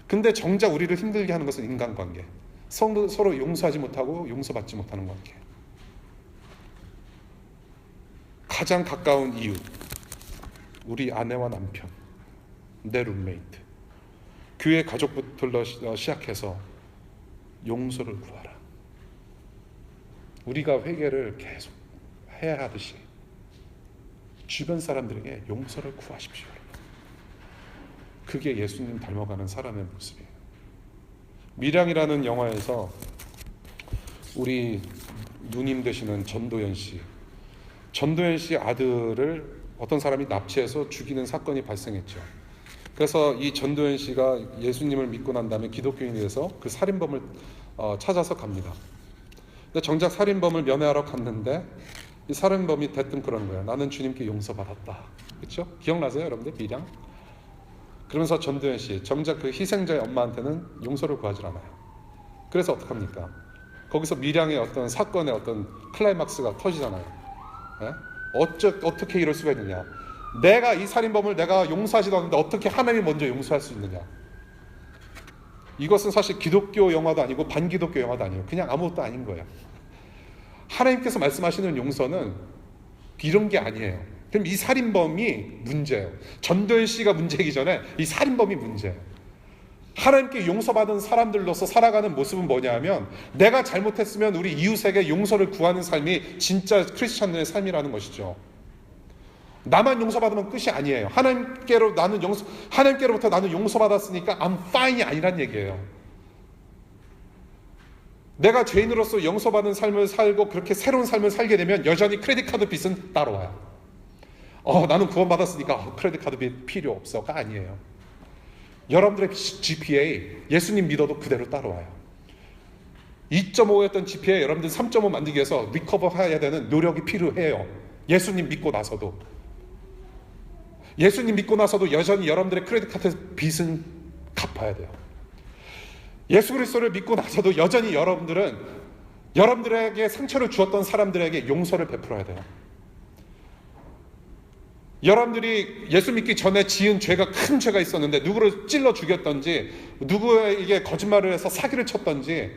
Speaker 1: 근데 정작 우리를 힘들게 하는 것은 인간관계. 서로 용서하지 못하고 용서받지 못하는 관계. 가장 가까운 이웃, 우리 아내와 남편, 내 룸메이트, 교회 가족부터 시작해서 용서를 구하라. 우리가 회개를 계속 해야 하듯이 주변 사람들에게 용서를 구하십시오. 그게 예수님 닮아가는 사람의 모습이에요. 밀양이라는 영화에서 우리 누님 되시는 전도연 씨 아들을 어떤 사람이 납치해서 죽이는 사건이 발생했죠. 그래서 이 전도연 씨가 예수님을 믿고 난 다음에 기독교인이 돼서 그 살인범을 찾아서 갑니다. 근데 정작 살인범을 면회하러 갔는데 이 살인범이 대뜸 그러는 거예요. 나는 주님께 용서받았다. 그렇죠? 기억나세요, 여러분들? 밀양? 그러면서 전도연 씨, 정작 그 희생자의 엄마한테는 용서를 구하지 않아요. 그래서 어떡합니까? 거기서 밀양의 어떤 사건의 어떤 클라이막스가 터지잖아요. 네? 어떻게 이럴 수가 있느냐? 내가 이 살인범을 내가 용서하지도 않는데 어떻게 하나님이 먼저 용서할 수 있느냐? 이것은 사실 기독교 영화도 아니고 반기독교 영화도 아니에요. 그냥 아무것도 아닌 거예요. 하나님께서 말씀하시는 용서는 이런 게 아니에요. 그럼 이 살인범이 문제예요. 전도연 씨가 문제이기 전에 이 살인범이 문제예요. 하나님께 용서받은 사람들로서 살아가는 모습은 뭐냐면, 내가 잘못했으면 우리 이웃에게 용서를 구하는 삶이 진짜 크리스찬의 삶이라는 것이죠. 나만 용서받으면 끝이 아니에요. 하나님께로부터 나는 용서받았으니까 I'm fine이 아니란 얘기예요. 내가 죄인으로서 용서받은 삶을 살고 그렇게 새로운 삶을 살게 되면 여전히 크레딧 카드 빚은 따라와요. 나는 구원받았으니까 크레딧 카드 빚 필요 없어가 아니에요. 여러분들의 GPA 예수님 믿어도 그대로 따라와요. 2.5였던 GPA 여러분들 3.5 만들기 위해서 리커버 해야 되는 노력이 필요해요. 예수님 믿고 나서도 여전히 여러분들의 크레딧 카드 빚은 갚아야 돼요. 예수 그리스도를 믿고 나서도 여전히 여러분들에게 상처를 주었던 사람들에게 용서를 베풀어야 돼요. 여러분들이 예수 믿기 전에 지은 죄가 큰 죄가 있었는데 누구를 찔러 죽였던지 누구에게 거짓말을 해서 사기를 쳤던지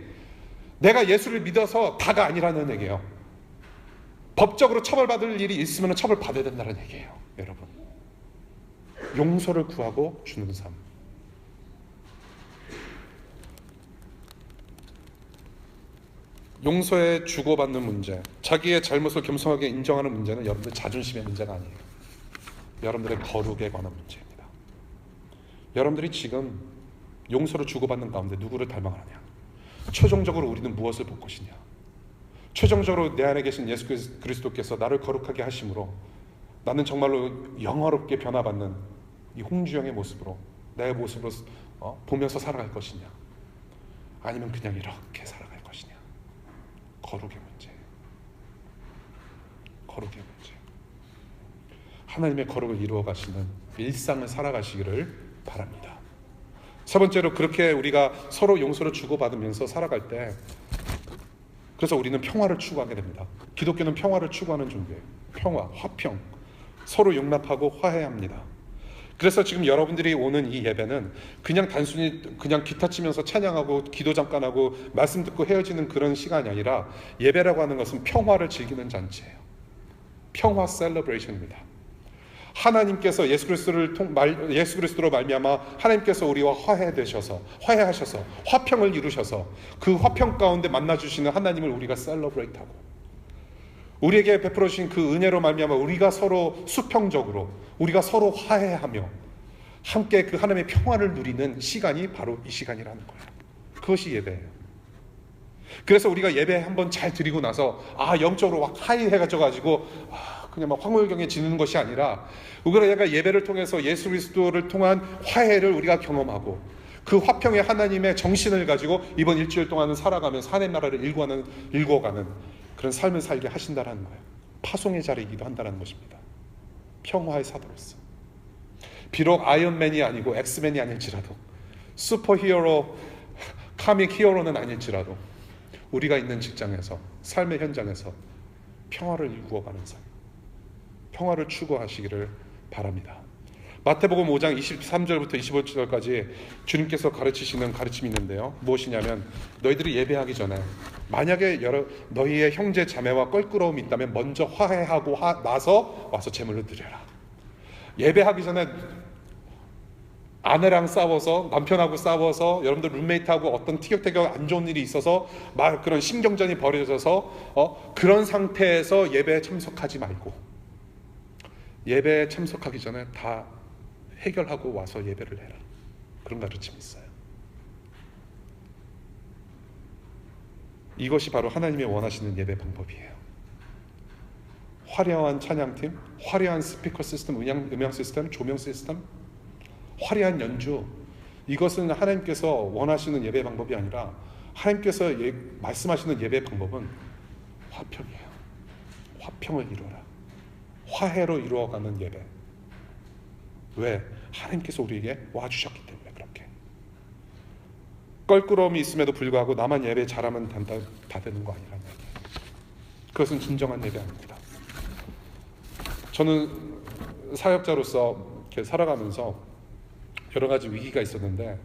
Speaker 1: 내가 예수를 믿어서 다가 아니라는 얘기예요. 법적으로 처벌받을 일이 있으면 처벌받아야 된다는 얘기예요. 여러분, 용서를 구하고 주는 삶. 용서에 주고받는 문제, 자기의 잘못을 겸손하게 인정하는 문제는 여러분들 자존심의 문제가 아니에요. 여러분들의 거룩에 관한 문제입니다. 여러분들이 지금 용서를 주고받는 가운데 누구를 닮아가느냐? 최종적으로 우리는 무엇을 볼 것이냐? 최종적으로 내 안에 계신 예수 그리스도께서 나를 거룩하게 하심으로 나는 정말로 영화롭게 변화받는 이 홍주영의 모습으로, 내 모습으로 보면서 살아갈 것이냐? 아니면 그냥 이렇게 살아갈 것이냐? 거룩의 문제예요. 거룩의 문제. 하나님의 거룩을 이루어 가시는 일상을 살아가시기를 바랍니다. 세 번째로, 그렇게 우리가 서로 용서를 주고받으면서 살아갈 때, 그래서 우리는 평화를 추구하게 됩니다. 기독교는 평화를 추구하는 종교예요. 평화, 화평, 서로 용납하고 화해합니다. 그래서 지금 여러분들이 오는 이 예배는 그냥 단순히 그냥 기타 치면서 찬양하고 기도 잠깐 하고 말씀 듣고 헤어지는 그런 시간이 아니라, 예배라고 하는 것은 평화를 즐기는 잔치예요. 평화 셀러브레이션입니다. 하나님께서 예수 그리스도로 말미암아 하나님께서 우리와 화해하셔서 화평을 이루셔서 그 화평 가운데 만나 주시는 하나님을 우리가 셀러브레이트하고, 우리에게 베풀어 주신 그 은혜로 말미암아 우리가 서로 수평적으로, 우리가 서로 화해하며 함께 그 하나님의 평화를 누리는 시간이 바로 이 시간이라는 거예요. 그것이 예배예요. 그래서 우리가 예배 한번 잘 드리고 나서 영적으로 막 하이해가지고 그냥 막 황홀경에 지는 것이 아니라, 우리가 예배를 통해서 예수 그리스도를 통한 화해를 우리가 경험하고 그 화평의 하나님의 정신을 가지고 이번 일주일 동안은 살아가면서 하나님 나라를 일구어가는 그런 삶을 살게 하신다는 거예요. 파송의 자리이기도 한다는 것입니다. 평화의 사도로서. 비록 아이언맨이 아니고 엑스맨이 아닐지라도, 슈퍼히어로, 카믹 히어로는 아닐지라도, 우리가 있는 직장에서, 삶의 현장에서 평화를 일구어가는 삶, 평화를 추구하시기를 바랍니다. 마태복음 5장 23절부터 25절까지 주님께서 가르치시는 가르침이 있는데요. 무엇이냐면, 너희들이 예배하기 전에 만약에 너희의 형제 자매와 껄끄러움이 있다면 먼저 화해하고 나서 와서 제물을 드려라. 예배하기 전에 아내랑 싸워서, 남편하고 싸워서, 여러분들 룸메이트하고 어떤 티격태격 안 좋은 일이 있어서 그런 신경전이 벌어져서 그런 상태에서 예배에 참석하지 말고, 예배에 참석하기 전에 다 해결하고 와서 예배를 해라. 그런 가르침이 있어요. 이것이 바로 하나님이 원하시는 예배 방법이에요. 화려한 찬양팀, 화려한 스피커 시스템, 음향 시스템, 조명 시스템, 화려한 연주, 이것은 하나님께서 원하시는 예배 방법이 아니라, 하나님께서 말씀하시는 예배 방법은 화평이에요. 화평을 이루어라. 화해로 이루어가는 예배. 왜? 하나님께서 우리에게 와주셨기 때문에 그렇게. 껄끄러움이 있음에도 불구하고 나만 예배 잘하면 다 되는 거 아니라는 얘기예요. 그것은 진정한 예배 아닙니다. 저는 사역자로서 이렇게 살아가면서 여러 가지 위기가 있었는데,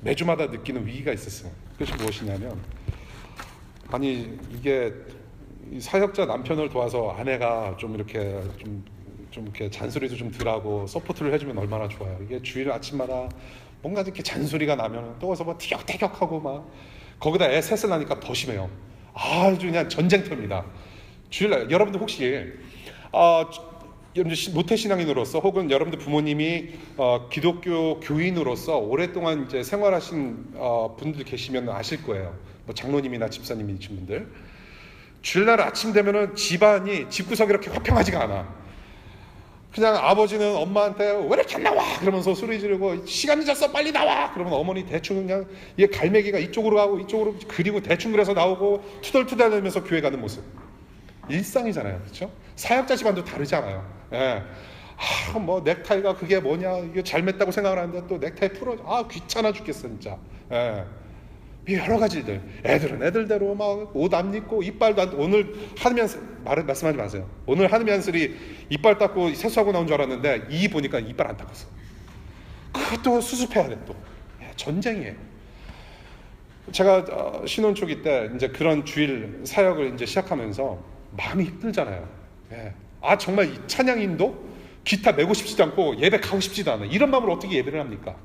Speaker 1: 매주마다 느끼는 위기가 있었어요. 그것이 무엇이냐면, 이게 사역자 남편을 도와서 아내가 좀 이렇게 잔소리도 좀 덜하고 서포트를 해주면 얼마나 좋아요. 이게 주일 아침마다 뭔가 이렇게 잔소리가 나면 또 와서 막 티격태격하고 막, 거기다 애 셋을 낳으니까 더 심해요. 아주 그냥 전쟁터입니다. 주일날 여러분들 혹시 모태신앙인으로서, 혹은 여러분들 부모님이 기독교 교인으로서 오랫동안 이제 생활하신 분들 계시면 아실 거예요. 뭐 장로님이나 집사님이신 분들. 주일날 아침 되면은 집안이, 집구석이 이렇게 화평하지가 않아. 그냥 아버지는 엄마한테 왜 이렇게 안 나와? 그러면서 소리 지르고, 시간 늦었어 빨리 나와! 그러면 어머니 대충 그냥 갈매기가 이쪽으로 가고 이쪽으로 그리고 대충 그래서 나오고 투덜투덜하면서 교회 가는 모습. 일상이잖아요. 그렇죠? 사역자 집안도 다르잖아요. 예. 뭐 넥타이가 그게 뭐냐, 이게 잘 맸다고 생각을 하는데 또 넥타이 풀어, 귀찮아 죽겠어 진짜. 예. 여러 가지들. 애들은 애들대로 막 옷 안 입고, 이빨도 안, 오늘 한면슬 말씀하지 마세요. 오늘 한면슬이 이빨 닦고 세수하고 나온 줄 알았는데 보니까 이빨 안 닦았어. 그것도 수습해야 돼 또. 전쟁이에요. 제가 신혼 초기 때 이제 그런 주일 사역을 이제 시작하면서 마음이 힘들잖아요. 예. 아 정말 이 찬양인도 기타 메고 싶지도 않고 예배 가고 싶지도 않아요. 이런 마음으로 어떻게 예배를 합니까?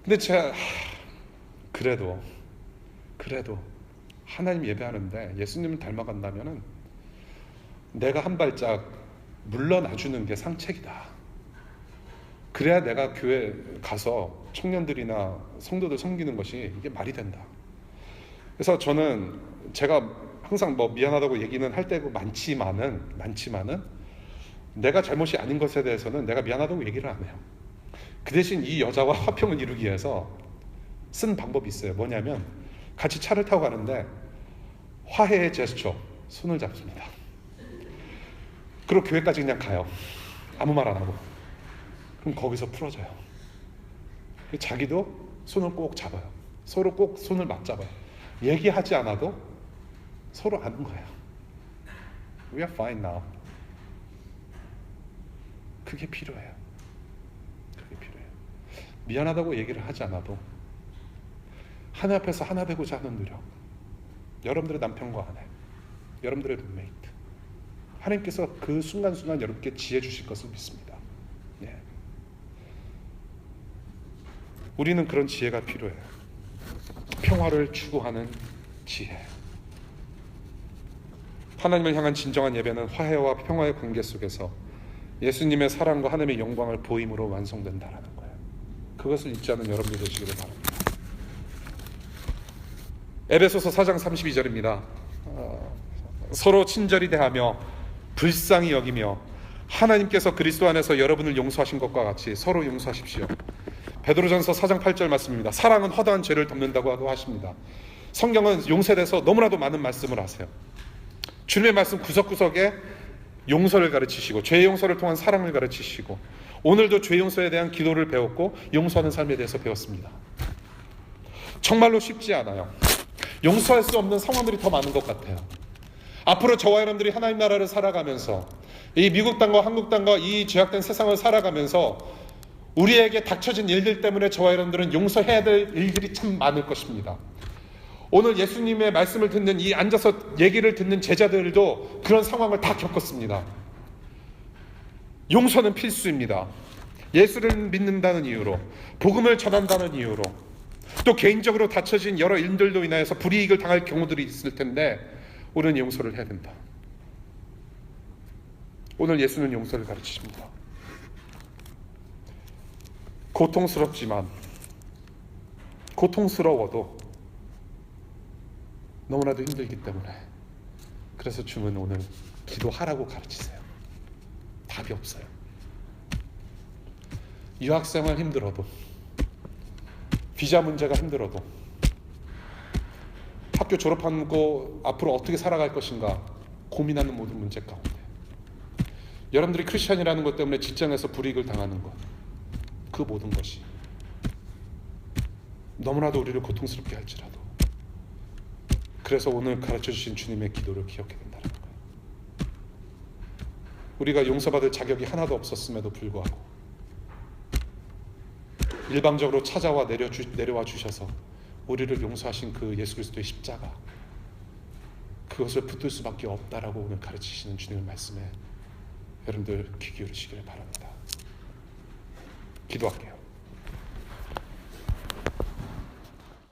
Speaker 1: 근데 제가 그래도 하나님 예배하는데 예수님을 닮아간다면은 내가 한 발짝 물러나주는 게 상책이다. 그래야 내가 교회 가서 청년들이나 성도들 섬기는 것이 이게 말이 된다. 그래서 저는 제가 항상 뭐 미안하다고 얘기는 할 때고 많지만은 내가 잘못이 아닌 것에 대해서는 내가 미안하다고 얘기를 안 해요. 그 대신 이 여자와 화평을 이루기 위해서 쓴 방법이 있어요. 뭐냐면 같이 차를 타고 가는데 화해의 제스처, 손을 잡습니다. 그리고 교회까지 그냥 가요. 아무 말 안 하고. 그럼 거기서 풀어져요. 자기도 손을 꼭 잡아요. 서로 꼭 손을 맞잡아요. 얘기하지 않아도 서로 아는 거예요. We are fine now. 그게 필요해요. 미안하다고 얘기를 하지 않아도 하나님 앞에서 하나 되고자 하는 노력, 여러분들의 남편과 아내, 여러분들의 룸메이트, 하나님께서 그 순간순간 여러분께 지혜 주실 것을 믿습니다. 예. 우리는 그런 지혜가 필요해요. 평화를 추구하는 지혜. 하나님을 향한 진정한 예배는 화해와 평화의 관계 속에서 예수님의 사랑과 하나님의 영광을 보임으로 완성된다라는 거예요. 그것을 잊지 않은 여러분이 되시기를 바랍니다. 에베소서 4장 32절입니다. 서로 친절히 대하며 불쌍히 여기며 하나님께서 그리스도 안에서 여러분을 용서하신 것과 같이 서로 용서하십시오. 베드로전서 4장 8절 말씀입니다. 사랑은 허다한 죄를 덮는다고 하십니다. 성경은 용서에 대해서 너무나도 많은 말씀을 하세요. 주님의 말씀 구석구석에 용서를 가르치시고 죄의 용서를 통한 사랑을 가르치시고 오늘도 죄 용서에 대한 기도를 배웠고 용서하는 삶에 대해서 배웠습니다. 정말로 쉽지 않아요. 용서할 수 없는 상황들이 더 많은 것 같아요. 앞으로 저와 여러분들이 하나님 나라를 살아가면서 이 미국 땅과 한국 땅과 이 죄악된 세상을 살아가면서 우리에게 닥쳐진 일들 때문에 저와 여러분들은 용서해야 될 일들이 참 많을 것입니다. 오늘 예수님의 말씀을 듣는 이 앉아서 얘기를 듣는 제자들도 그런 상황을 다 겪었습니다. 용서는 필수입니다. 예수를 믿는다는 이유로, 복음을 전한다는 이유로, 또 개인적으로 닥쳐진 여러 일들로 인하여서 불이익을 당할 경우들이 있을 텐데 우리는 용서를 해야 된다. 오늘 예수는 용서를 가르치십니다. 고통스러워도 너무나도 힘들기 때문에 그래서 주는 오늘 기도하라고 가르치세요. 답이 없어요. 유학생활 힘들어도, 비자 문제가 힘들어도, 학교 졸업하고 앞으로 어떻게 살아갈 것인가 고민하는 모든 문제 가운데 여러분들이 크리스천이라는 것 때문에 직장에서 불이익을 당하는 것, 그 모든 것이 너무나도 우리를 고통스럽게 할지라도 그래서 오늘 가르쳐주신 주님의 기도를 기억해야 된다는 거예요. 우리가 용서받을 자격이 하나도 없었음에도 불구하고 일방적으로 찾아와 내려와 주셔서 우리를 용서하신 그 예수 그리스도의 십자가, 그것을 붙들 수밖에 없다라고 오늘 가르치시는 주님의 말씀에 여러분들 귀 기울이시기를 바랍니다. 기도할게요.